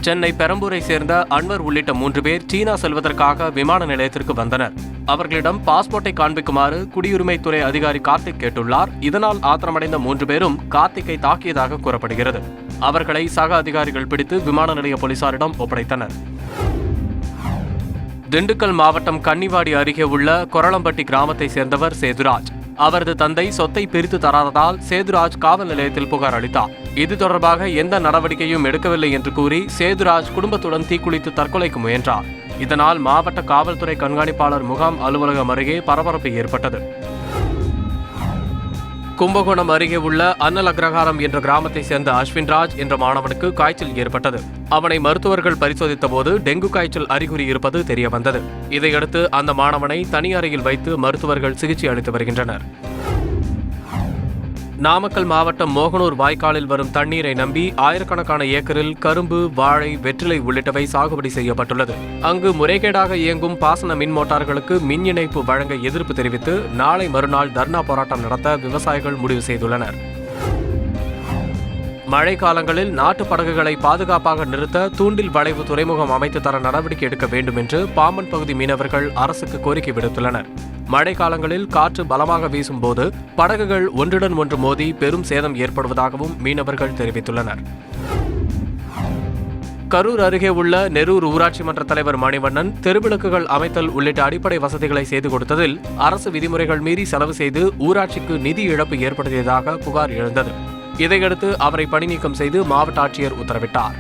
சென்னை பெரம்பூரை சேர்ந்த அன்வர் உள்ளிட்ட 3 பேர் சீனா செல்வதற்காக விமான நிலையத்திற்கு வந்தனர். அவர்களிடம் பாஸ்போர்ட்டை காண்பிக்குமாறு குடியுரிமைத்துறை அதிகாரி கார்த்திக் கேட்டுள்ளார். இதனால் ஆத்திரமடைந்த 3 பேரும் கார்த்திக்கை தாக்கியதாக கூறப்படுகிறது. அவர்களை சக அதிகாரிகள் பிடித்து விமான நிலைய போலீசாரிடம் ஒப்படைத்தனர். திண்டுக்கல் மாவட்டம் கன்னிவாடி அருகே உள்ள கொரளம்பட்டி கிராமத்தை சேர்ந்தவர் சேதுராஜ். அவரது தந்தை சொத்தை பிரித்து தராததால் சேதுராஜ் காவல் நிலையத்தில் புகார் அளித்தார். இது தொடர்பாக எந்த நடவடிக்கையும் எடுக்கவில்லை என்று கூறி சேதுராஜ் குடும்பத்துடன் தீக்குளித்து தற்கொலைக்கு முயன்றார். இதனால் மாவட்ட காவல்துறை கண்காணிப்பாளர் முகாம் அலுவலகம் அருகே பரபரப்பு ஏற்பட்டது. கும்பகோணம் அருகே உள்ள அன்னல் அக்ரஹாரம் என்ற கிராமத்தை சேர்ந்த அஸ்வின்ராஜ் என்ற மாணவனுக்கு காய்ச்சல் ஏற்பட்டது. அவனை மருத்துவர்கள் பரிசோதித்த போது டெங்கு காய்ச்சல் அறிகுறி இருப்பது தெரியவந்தது. இதையடுத்து அந்த மாணவனை தனி அறையில் வைத்து மருத்துவர்கள் சிகிச்சை அளித்து வருகின்றனர். நாமக்கல் மாவட்டம் மோகனூர் வாய்க்காலில் வரும் தண்ணீரை நம்பி ஆயிரக்கணக்கான ஏக்கரில் கரும்பு, வாழை, வெற்றிலை உள்ளிட்டவை சாகுபடி செய்யப்பட்டுள்ளது. அங்கு முறைகேடாக இயங்கும் பாசன மின் மோட்டார்களுக்கு மின் இணைப்பு வழங்க எதிர்ப்பு தெரிவித்து நாளை மறுநாள் தர்ணா போராட்டம் நடத்த விவசாயிகள் முடிவு செய்துள்ளனர். மழை காலங்களில் நாட்டு படகுகளை பாதுகாப்பாக நிறுத்த தூண்டில் வளைவு துறைமுகம் அமைத்து தர நடவடிக்கை எடுக்க வேண்டும் என்று பாம்பன் பகுதி மீனவர்கள் அரசுக்கு கோரிக்கை விடுத்துள்ளனர். மழை காலங்களில் காற்று பலமாக வீசும் போது படகுகள் ஒன்றுடன் ஒன்று மோதி பெரும் சேதம் ஏற்படுவதாகவும் மீனவர்கள் தெரிவித்துள்ளனர். கரூர் அருகே உள்ள நெரூர் ஊராட்சி மன்ற தலைவர் மணிவண்ணன் தெருவிளக்குகள் அமைத்தல் உள்ளிட்ட அடிப்படை வசதிகளை செய்து கொடுத்ததில் அரசு விதிமுறைகள் மீறி செலவு செய்து ஊராட்சிக்கு நிதி இழப்பு ஏற்படுத்தியதாக புகார் எழுந்தது. இதையடுத்து அவரை பணிநீக்கம் செய்து மாவட்ட ஆட்சியர் உத்தரவிட்டார்.